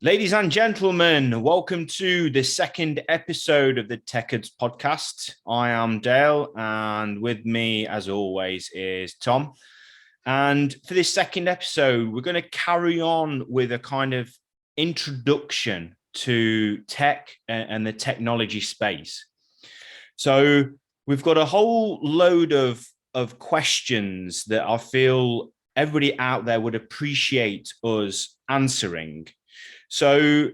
Ladies and gentlemen, welcome to the second episode of the TecherdsTom podcast. I am Dale, and with me, as always, is Tom. And for this second episode, we're going to carry on with a kind of introduction to tech and the technology space. So we've got a whole load of questions that I feel everybody out there would appreciate us answering. So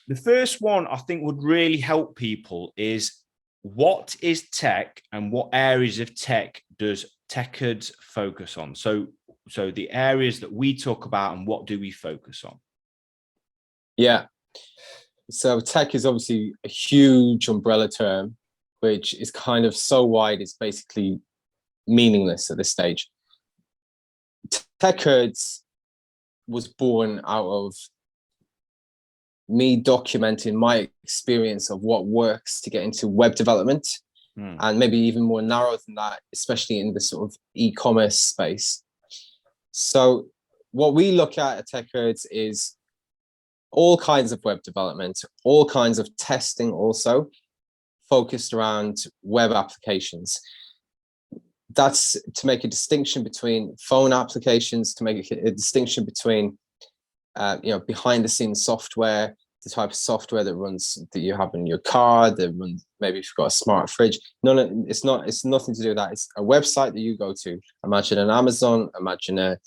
the first one I think would really help people is, what is tech and what areas of tech does Techers focus on? So the areas that we talk about and what do we focus on? Yeah. So tech is obviously a huge umbrella term, which is kind of so wide, it's basically meaningless at this stage. Techers was born out of me documenting my experience of what works to get into web development, and maybe even more narrow than that, especially in the sort of e-commerce space. So what we look at TechHerds is all kinds of web development, all kinds of testing, also focused around web applications. That's to make a distinction between phone applications, to make a distinction between behind the scenes software, the type of software that you have in your car, that runs, maybe if you've got a smart fridge. No, it's nothing to do with that. It's a website that you go to. Imagine an Amazon, imagine a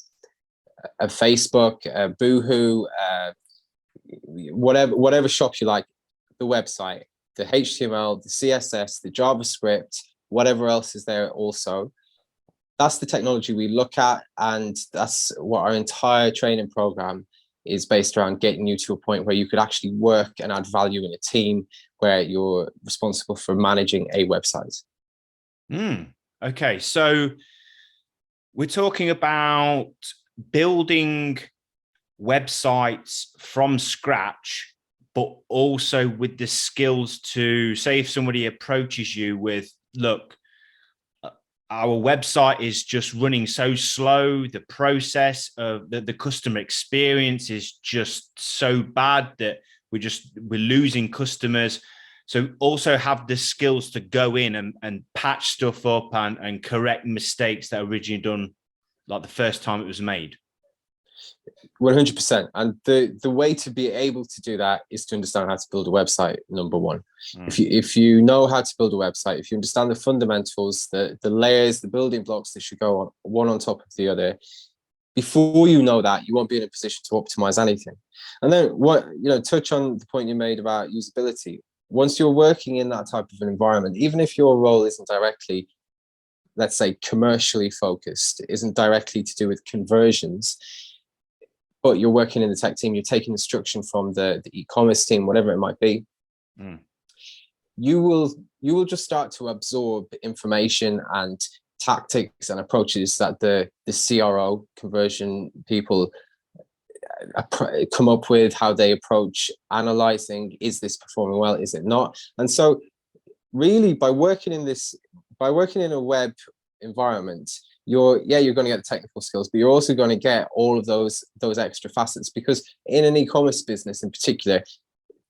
Facebook, a Boohoo, whatever shop you like, the website, the HTML, the CSS, the JavaScript, whatever else is there also. That's the technology we look at, and that's what our entire training program is based around, getting you to a point where you could actually work and add value in a team where you're responsible for managing a website. Okay, so we're talking about building websites from scratch, but also with the skills to, say, if somebody approaches you with, look, our website is just running so slow, the process of the customer experience is just so bad that we're losing customers. So also have the skills to go in and patch stuff up and correct mistakes that are originally done like the first time it was made. 100%. And the way to be able to do that is to understand how to build a website, number one. If you know how to build a website, if you understand the fundamentals, the layers, the building blocks that should go on one on top of the other, before you know that, you won't be in a position to optimize anything. And then touch on the point you made about usability. Once you're working in that type of an environment, even if your role isn't directly, let's say, commercially focused, isn't directly to do with conversions, but you're working in the tech team, you're taking instruction from the e-commerce team, whatever it might be, you will just start to absorb information and tactics and approaches that the CRO, conversion people, come up with, how they approach analyzing, is this performing well, is it not? And so really, by working in a web environment, you're going to get the technical skills, but you're also going to get all of those extra facets, because in an e-commerce business in particular,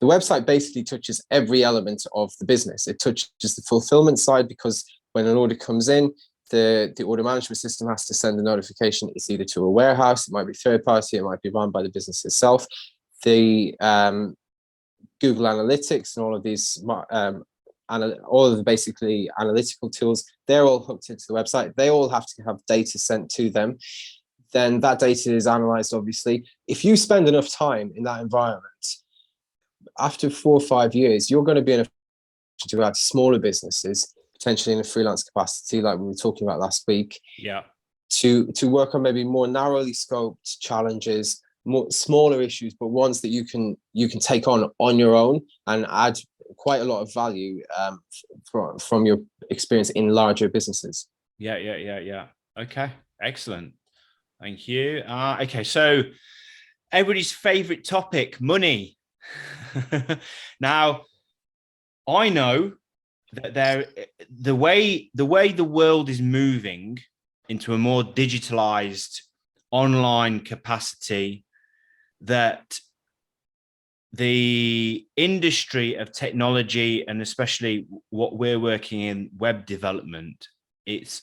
the website basically touches every element of the business. It touches the fulfillment side, because when an order comes in, the order management system has to send a notification. It's either to a warehouse, it might be third party, it might be run by the business itself. The Google Analytics and all of these all of the basically analytical tools, they're all hooked into the website. They all have to have data sent to them. Then that data is analyzed, obviously. If you spend enough time in that environment, after 4 or 5 years, you're going to be in a position to add smaller businesses, potentially in a freelance capacity, like we were talking about last week. Yeah. To work on maybe more narrowly scoped challenges, more smaller issues, but ones that you can take on your own and add quite a lot of value from your experience in larger businesses. Yeah. Okay, excellent. Thank you. Okay, so everybody's favorite topic, money. Now, I know that the way the world is moving into a more digitalized online capacity, that the industry of technology, and especially what we're working in, web development, it's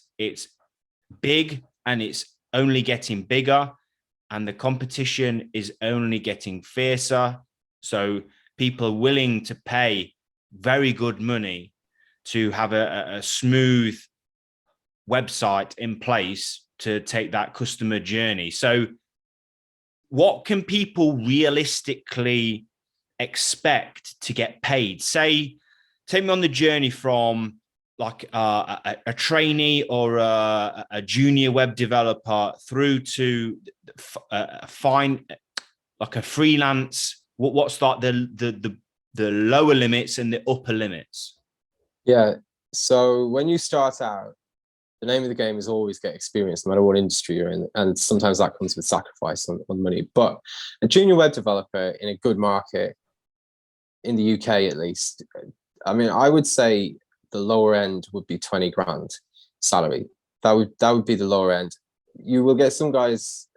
big and it's only getting bigger, and the competition is only getting fiercer. So people are willing to pay very good money to have a smooth website in place to take that customer journey. So what can people realistically expect to get paid? Say, take me on the journey from like a trainee or a junior web developer through to find like a freelance. What's like the lower limits and the upper limits? Yeah. So when you start out, the name of the game is always get experience, no matter what industry you're in. And sometimes that comes with sacrifice on money. But a junior web developer in a good market, in the UK at least, I mean, I would say the lower end would be 20 grand salary. That would be the lower end. You will get some guys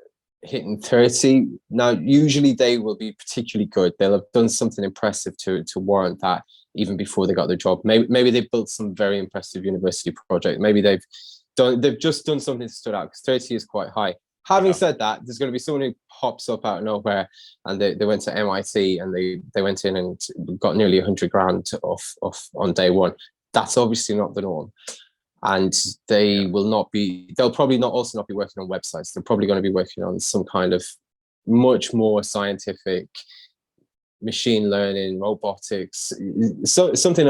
hitting 30. Now, usually they will be particularly good. They'll have done something impressive to warrant that even before they got their job. Maybe they've built some very impressive university project. Maybe they've just done something that stood out, because 30 is quite high. Having said that, there's going to be someone who pops up out of nowhere, and they went to MIT and they went in and got nearly 100 grand off on day one. That's obviously not the norm. And they'll probably also not be working on websites. They're probably going to be working on some kind of much more scientific, machine learning, robotics, so something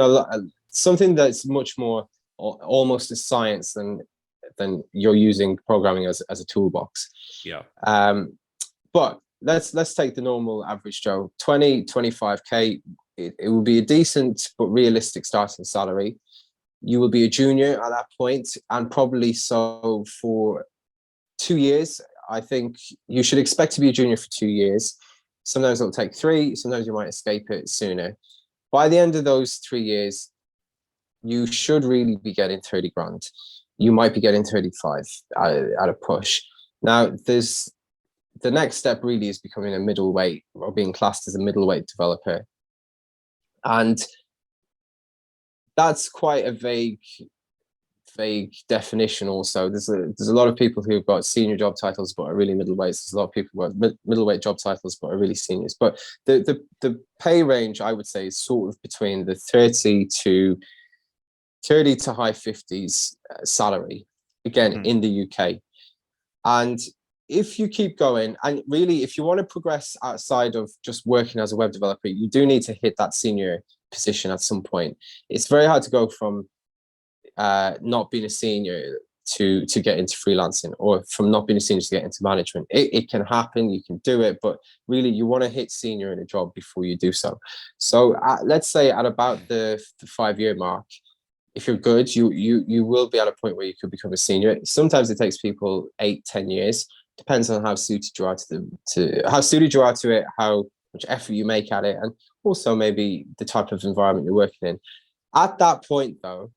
that's much more almost a science than you're using programming as a toolbox. Yeah. But let's take the normal average Joe, 25k. It will be a decent but realistic starting salary. You will be a junior at that point, and probably so for 2 years. I think you should expect to be a junior for 2 years. Sometimes it'll take 3, sometimes you might escape it sooner. By the end of those 3 years, you should really be getting 30 grand. You might be getting 35 at a push. Now, the next step really is becoming a middleweight, or being classed as a middleweight developer. And that's quite a vague definition. Also, there's a lot of people who've got senior job titles but are really middleweights. There's a lot of people who have middleweight job titles but are really seniors. But the pay range, I would say, is sort of between the 30 to high 50s salary, again, in the UK. And if you keep going, and really, if you want to progress outside of just working as a web developer, you do need to hit that senior position at some point. It's very hard to go from not being a senior to get into freelancing, or from not being a senior to get into management. It can happen, you can do it, but really you want to hit senior in a job before you do so. So let's say at about the 5-year mark, if you're good, you will be at a point where you could become a senior. Sometimes it takes people 8-10 years. Depends on how suited you are to it, how much effort you make at it, and also maybe the type of environment you're working in. At that point, though,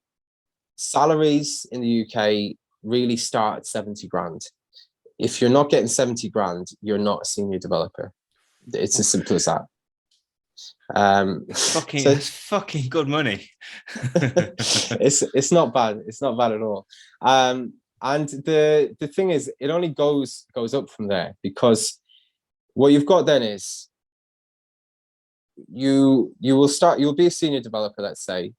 salaries in the UK really start at 70 grand. If you're not getting 70 grand, you're not a senior developer. It's as simple as that. That's fucking good money. It's not bad. It's not bad at all. And the thing is, it only goes up from there, because what you've got then is you'll be a senior developer, let's say,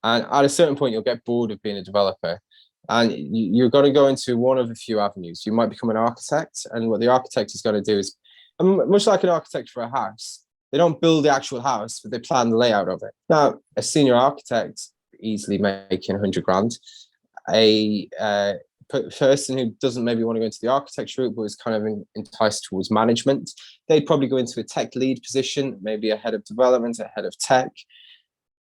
and at a certain point you'll get bored of being a developer, and you're going to go into one of a few avenues. You might become an architect, and what the architect is going to do is, much like an architect for a house, they don't build the actual house, but they plan the layout of it. Now, a senior architect easily making 100 grand. A person who doesn't maybe want to go into the architecture route, but is kind of enticed towards management, they'd probably go into a tech lead position, maybe a head of development, a head of tech.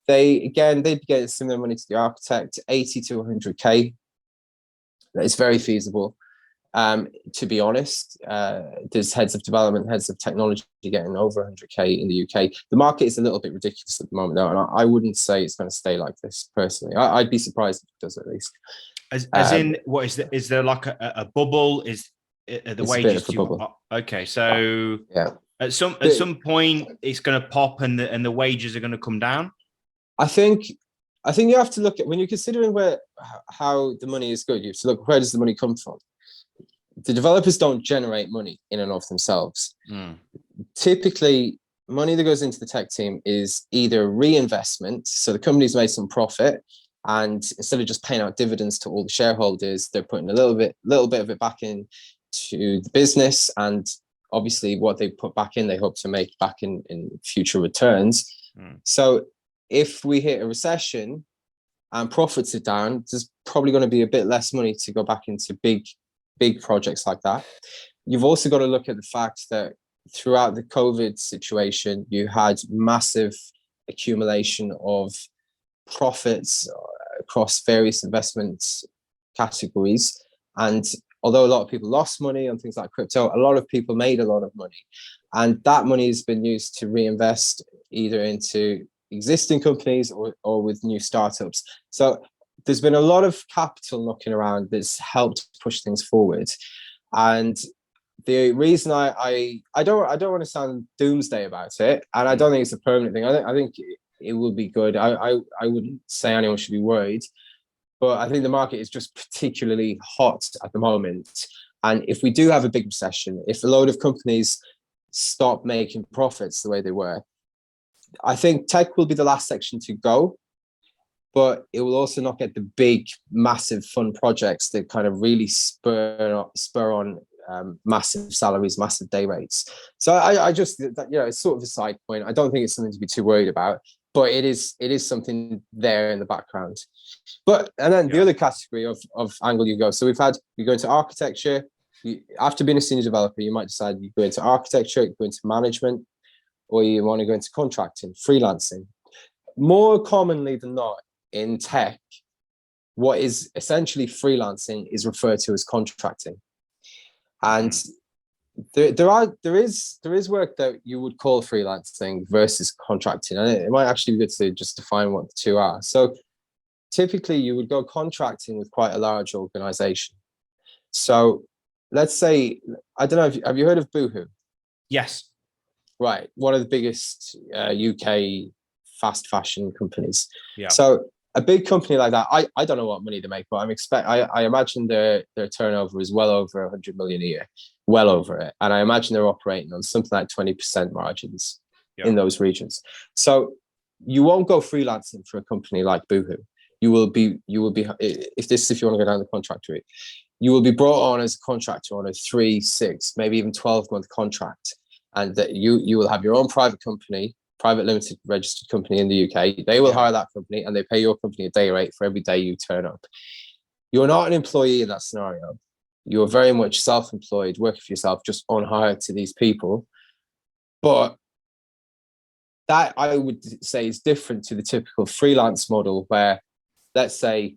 They'd be getting similar money to the architect, 80 to 100k. It's very feasible. To be honest, there's heads of development, heads of technology getting over 100k in the UK. The market is a little bit ridiculous at the moment, though, and I wouldn't say it's going to stay like this personally. I'd be surprised if it does, at least. As in, what is there like a bubble? Is the it's wages? a bit of a bubble. Okay, so yeah. At some point, it's going to pop, and the wages are going to come down. I think you have to look at, when you're considering how the money is good, you have to look, where does the money come from? The developers don't generate money in and of themselves. Typically, money that goes into the tech team is either reinvestment, so the company's made some profit, and instead of just paying out dividends to all the shareholders, they're putting a little bit of it back in to the business, and obviously what they put back in, they hope to make back in future returns. So if we hit a recession and profits are down, there's probably going to be a bit less money to go back into big projects like that. You've also got to look at the fact that throughout the COVID situation, you had massive accumulation of profits across various investment categories. And although a lot of people lost money on things like crypto, a lot of people made a lot of money. And that money has been used to reinvest either into existing companies or with new startups. So there's been a lot of capital knocking around that's helped push things forward. And the reason I don't want to sound doomsday about it, and I don't think it's a permanent thing. I think it will be good. I wouldn't say anyone should be worried, but I think the market is just particularly hot at the moment. And if we do have a big recession, if a load of companies stop making profits the way they were, I think tech will be the last section to go, but it will also not get the big, massive fun projects that kind of really spur on massive salaries, massive day rates. So I just, it's sort of a side point. I don't think it's something to be too worried about, but it is something there in the background. And then the other category of angle you go. So you go into architecture. After being a senior developer, you might decide you go into architecture, you go into management, or you want to go into contracting, freelancing. More commonly than not in tech, what is essentially freelancing is referred to as contracting. And there is work that you would call freelancing versus contracting. And it might actually be good to just define what the two are. So typically you would go contracting with quite a large organization. So let's say, I don't know, have you heard of Boohoo? Yes. Right. One of the biggest UK fast fashion companies. Yeah. So a big company like that, I don't know what money they make, but I imagine their turnover is well over 100 million a year, well over it. And I imagine they're operating on something like 20% margins in those regions. So you won't go freelancing for a company like Boohoo. You will be, if you want to go down the contract route, you will be brought on as a contractor on a 3, 6, maybe even 12-month contract. And that you will have your own private company, private limited registered company in the UK. They will hire that company and they pay your company a day rate for every day you turn up. You're not an employee in that scenario. You're very much self-employed, working for yourself, just on hire to these people. But that, I would say, is different to the typical freelance model where, let's say,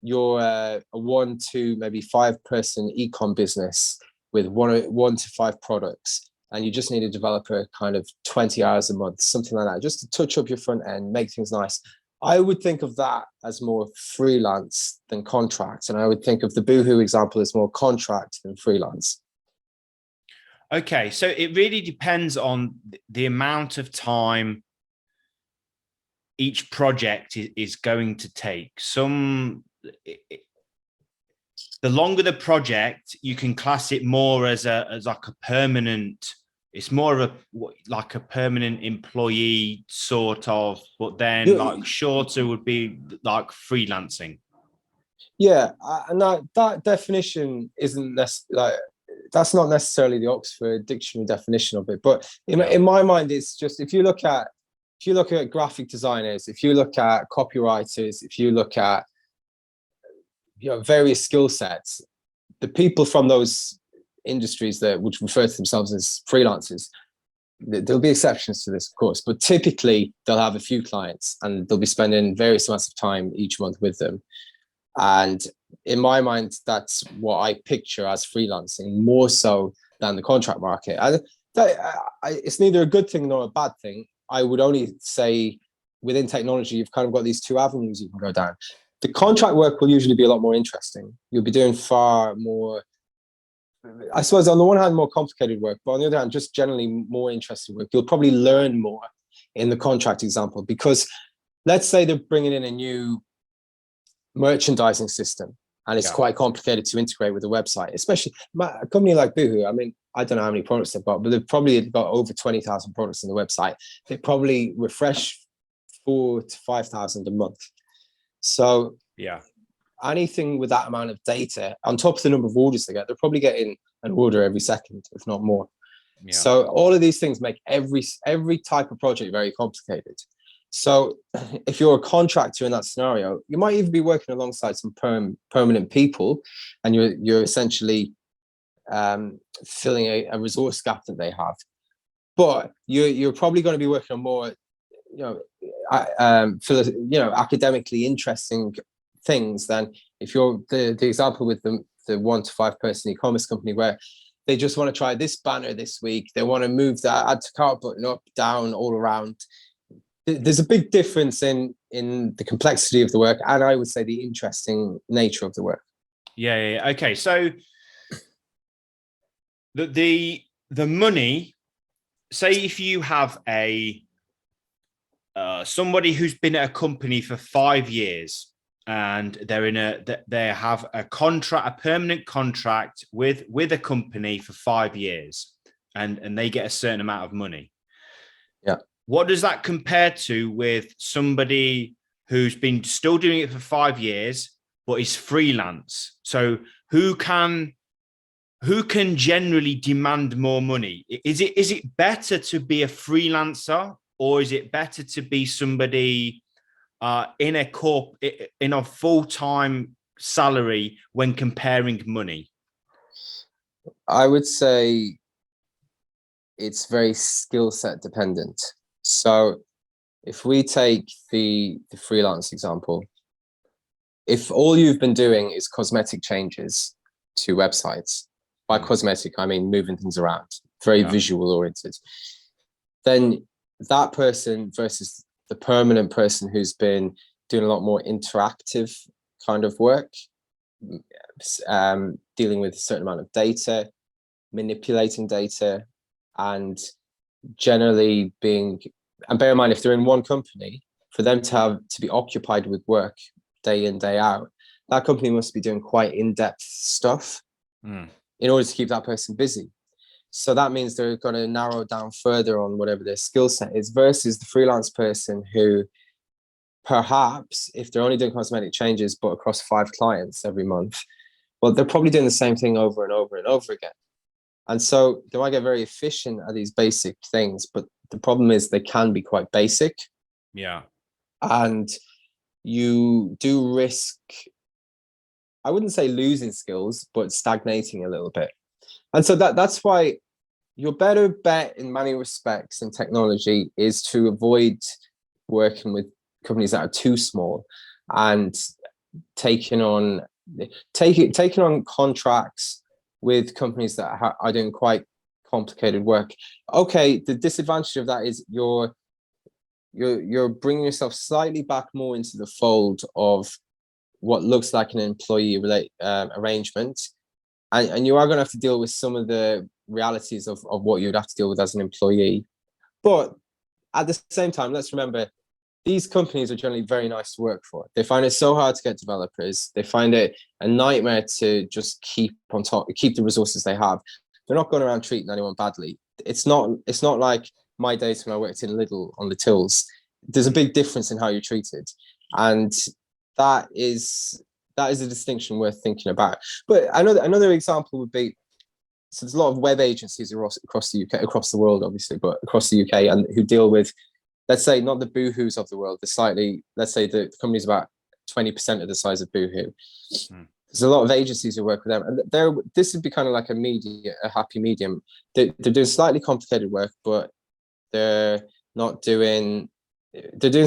you're a 1, 2, maybe 5-person e-com business with 1 to 5 products. And you just need a developer kind of 20 hours a month, something like that, just to touch up your front end, make things nice. I would think of that as more freelance than contract. And I would think of the Boohoo example as more contract than freelance. Okay, so it really depends on the amount of time each project is going to take. The longer the project, you can class it more as like a permanent. It's more of like a permanent employee sort of, but then like shorter would be like freelancing. Yeah, and that definition isn't necessarily, that's not necessarily the Oxford Dictionary definition of it. But in my mind, it's just, if you look at graphic designers, if you look at copywriters, if you look at various skill sets, the people from those industries that would refer to themselves as freelancers, there'll be exceptions to this, of course, but typically they'll have a few clients and they'll be spending various amounts of time each month with them. And in my mind, that's what I picture as freelancing, more so than the contract market. It's neither a good thing nor a bad thing. I would only say within technology, you've kind of got these two avenues you can go down. The contract work will usually be a lot more interesting. You'll be doing far more I suppose on the one hand, more complicated work, but on the other hand, just generally more interesting work. You'll probably learn more in the contract example, because let's say they're bringing in a new merchandising system and it's quite complicated to integrate with the website, especially a company like Boohoo. I mean, I don't know how many products they've got, but they've probably got over 20,000 products on the website. They probably refresh 4,000 to 5,000 a month. So anything with that amount of data on top of the number of orders they get, they're probably getting an order every second, if not more. So all of these things make every type of project very complicated. So if you're a contractor in that scenario, you might even be working alongside some permanent people, and you're essentially filling a resource gap that they have. But you're probably going to be working on more, academically interesting things than if you're the example with the 1 to 5 person e-commerce company, where they just want to try this banner this week. They want to move that add to cart button up, down, all around. There's a big difference in the complexity of the work, and I would say the interesting nature of the work. Yeah. Okay. So the money, say if you have somebody who's been at a company for 5 years, and they have a permanent contract with a company for 5 years, and they get a certain amount of money. Yeah. What does that compare to with somebody who's been still doing it for 5 years, but is freelance? So who can generally demand more money? Is it better to be a freelancer, or is it better to be somebody in a full-time salary when comparing money? I would say it's very skill set dependent. So if we take the freelance example, if all you've been doing is cosmetic changes to websites, by cosmetic, I mean moving things around, very visual oriented, then that person versus the permanent person who's been doing a lot more interactive kind of work, dealing with a certain amount of data, manipulating data, and generally and bear in mind, if they're in one company, for them to be occupied with work day in, day out, that company must be doing quite in-depth stuff in order to keep that person busy. So that means they're going to narrow down further on whatever their skill set is, versus the freelance person who perhaps, if they're only doing cosmetic changes but across 5 clients every month, well, they're probably doing the same thing over and over and over again. And so they might get very efficient at these basic things, but the problem is they can be quite basic. Yeah. And you do risk, I wouldn't say losing skills, but stagnating a little bit. And so that's why your better bet in many respects in technology is to avoid working with companies that are too small and taking on contracts with companies that are doing quite complicated work. Okay, the disadvantage of that is you're bringing yourself slightly back more into the fold of what looks like an employee arrangement, and you are going to have to deal with some of the realities of what you'd have to deal with as an employee. But at the same time, let's remember, these companies are generally very nice to work for. They find it so hard to get developers. They find it a nightmare to just keep the resources they have. They're not going around treating anyone badly. It's not like my days when I worked in Lidl on the tills. There's a big difference in how you're treated, and that is a distinction worth thinking about. But another example would be, so there's a lot of web agencies across the UK, across the world, obviously, but across the UK, and who deal with, let's say, not the Boohoos of the world, let's say the company's about 20% of the size of Boohoo. There's a lot of agencies who work with them, and this would be kind of like a happy medium. They're doing slightly complicated work, but they're doing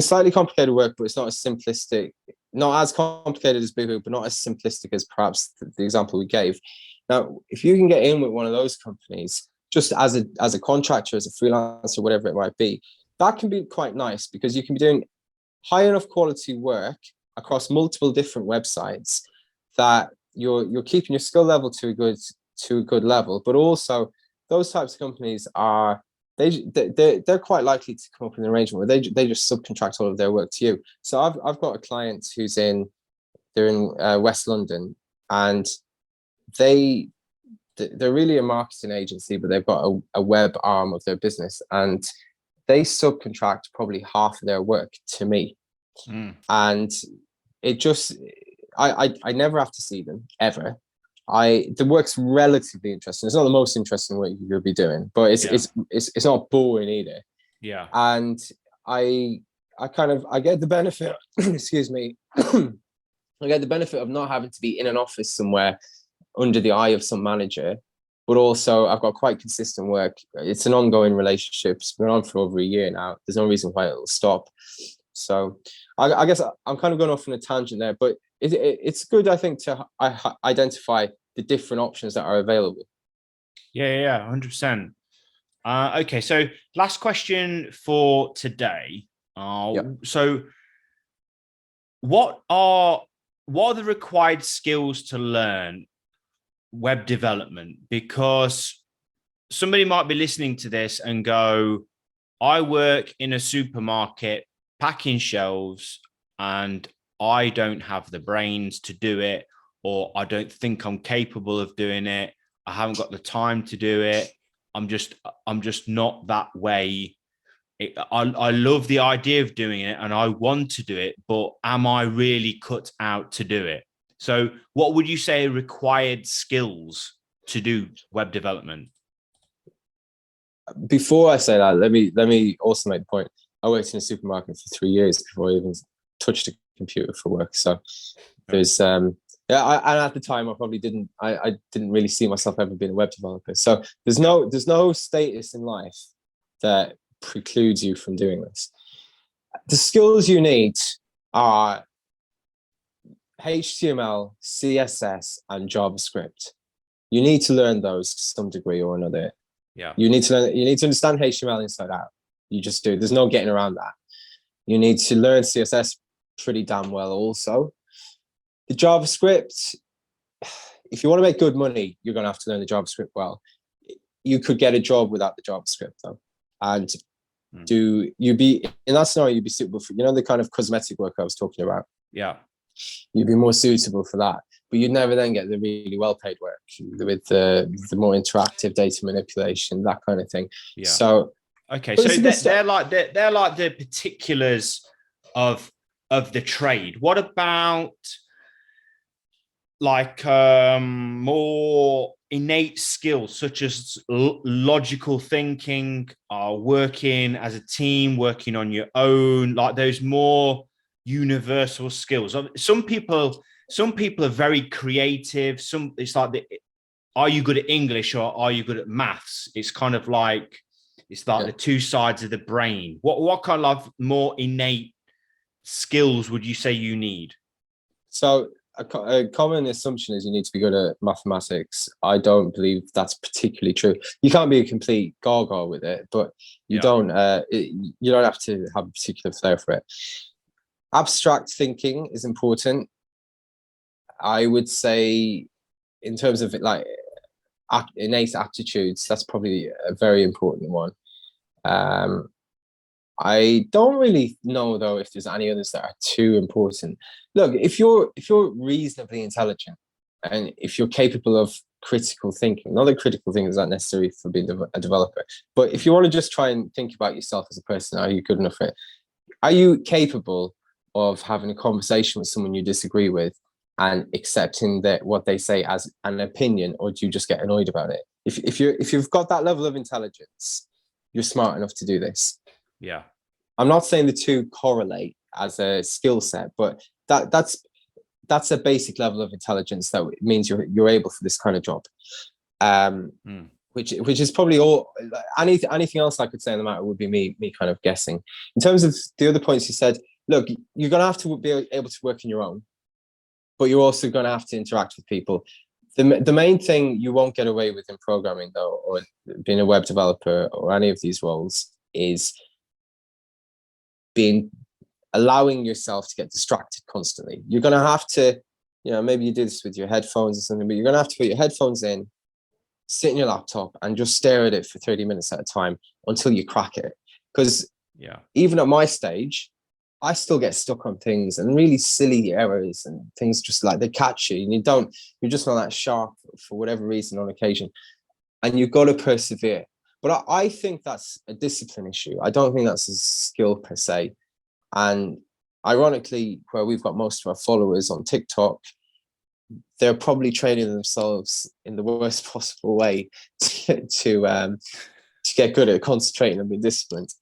slightly complicated work, but it's not as complicated as Boohoo, but not as simplistic as perhaps the example we gave. Now, if you can get in with one of those companies, just as a contractor, as a freelancer, whatever it might be, that can be quite nice, because you can be doing high enough quality work across multiple different websites that you're keeping your skill level to to a good level, but also those types of companies are they're quite likely to come up with an arrangement where they just subcontract all of their work to you. So I've got a client they're in West London, and they're really a marketing agency, but they've got a web arm of their business, and they subcontract probably half of their work to me. And it just I never have to see them ever. The work's relatively interesting. It's not the most interesting work you'll be doing, but it's not boring either. Yeah. And I get the benefit, excuse me, I get the benefit of not having to be in an office somewhere under the eye of some manager, but also I've got quite consistent work. It's an ongoing relationship. It's been on for over a year now. There's no reason why it'll stop. So I guess I'm kind of going off on a tangent there, but it's good, I think, to identify the different options that are available. Yeah, 100%. Okay, so last question for today. So what are the required skills to learn web development? Because somebody might be listening to this and go, I work in a supermarket packing shelves and I don't have the brains to do it, or I don't think I'm capable of doing it. I haven't got the time to do it. I'm just not that way. I love the idea of doing it and I want to do it, but am I really cut out to do it? So what would you say are required skills to do web development? Before I say that, let me also make the point. I worked in a supermarket for 3 years before I even touched a computer for work. So there's and at the time I probably didn't really see myself ever being a web developer. So there's no status in life that precludes you from doing this. The skills you need are HTML, CSS, and JavaScript. You need to learn those to some degree or another. Yeah. You need to understand HTML inside out. You just do. There's no getting around that. You need to learn CSS pretty damn well also. The JavaScript, if you want to make good money, you're going to have to learn the JavaScript well. You could get a job without the JavaScript though. And in that scenario, you'd be suitable for, the kind of cosmetic work I was talking about. Yeah. You'd be more suitable for that. But you'd never then get the really well-paid work with the more interactive data manipulation, that kind of thing. Yeah. So okay, so they're like the particulars of the trade. What about like more innate skills such as logical thinking, working as a team, working on your own, like those more universal skills? Some people are very creative. It's like are you good at English or are you good at maths? It's kind of like the two sides of the brain. What kind of more innate skills would you say you need? So a common assumption is you need to be good at mathematics. I don't believe that's particularly true. You can't be a complete gaga with it, but you don't have to have a particular flair for it. Abstract thinking is important. I would say in terms of like innate aptitudes, that's probably a very important one. I don't really know though if there's any others that are too important. Look, if you're reasonably intelligent and if you're capable of critical thinking, not that critical thinking is not necessary for being a developer, but if you want to just try and think about yourself as a person, are you good enough for it? Are you capable of having a conversation with someone you disagree with and accepting that what they say as an opinion, or do you just get annoyed about it? If you've got that level of intelligence, you're smart enough to do this. Yeah. I'm not saying the two correlate as a skill set, but that's a basic level of intelligence that means you're able for this kind of job. Which is probably all. Anything else I could say on the matter would be me kind of guessing. In terms of the other points you said, look, you're going to have to be able to work on your own, but you're also going to have to interact with people. The main thing you won't get away with in programming, though, or being a web developer or any of these roles, is allowing yourself to get distracted constantly. You're going to have to, maybe you do this with your headphones or something, but you're going to have to put your headphones in sit in your laptop and just stare at it for 30 minutes at a time until you crack it. Because even at my stage, I still get stuck on things and really silly errors and things just like they catch you and you're just not that sharp for whatever reason on occasion. And you've got to persevere. But I think that's a discipline issue. I don't think that's a skill per se. And ironically, where we've got most of our followers on TikTok, they're probably training themselves in the worst possible way to get good at concentrating and being disciplined.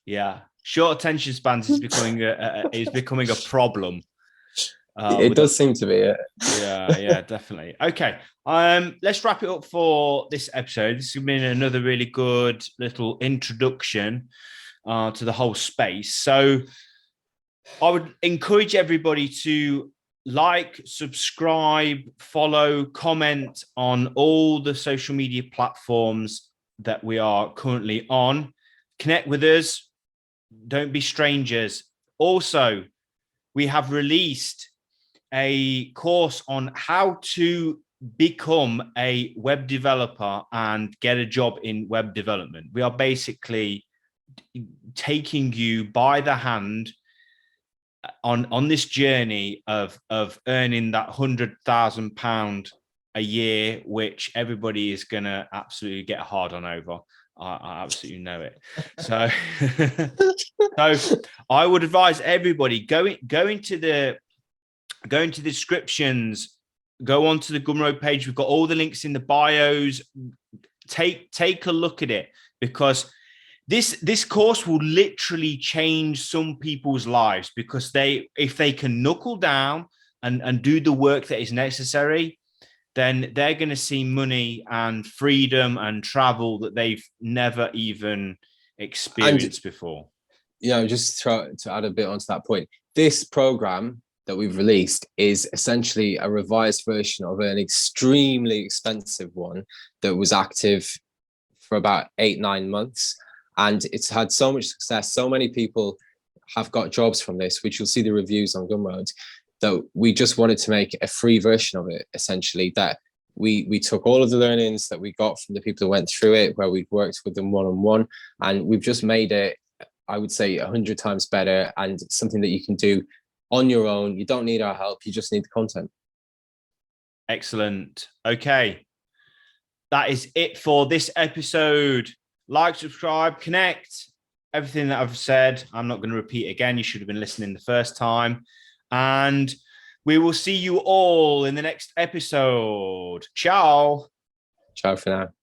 Yeah, short attention spans is becoming a problem. It does seem to be. Yeah, definitely. Okay, let's wrap it up for this episode. This has been another really good little introduction to the whole space. So I would encourage everybody to like, subscribe, follow, comment on all the social media platforms that we are currently on. Connect with us. Don't be strangers. Also, we have released a course on how to become a web developer and get a job in web development. We are basically taking you by the hand on this journey of earning that £100,000 a year, which everybody is going to absolutely get hard on over. I absolutely know it. So, so I would advise everybody go into the descriptions, go onto the Gumroad page. We've got all the links in the bios. Take a look at it, because this course will literally change some people's lives, because if they can knuckle down and do the work that is necessary, then they're going to see money and freedom and travel that they've never even experienced before. Just to add a bit onto that point, this program that we've released is essentially a revised version of an extremely expensive one that was active for about 8-9 months. And it's had so much success. So many people have got jobs from this, which you'll see the reviews on Gumroad, that we just wanted to make a free version of it, essentially, that we took all of the learnings that we got from the people who went through it, where we've worked with them one-on-one, and we've just made it, I would say, 100 times better, and something that you can do on your own. You don't need our help. You just need the content. Excellent. Okay. That is it for this episode. Like, subscribe, connect. Everything that I've said, I'm not going to repeat again. You should have been listening the first time. And we will see you all in the next episode. Ciao. Ciao for now.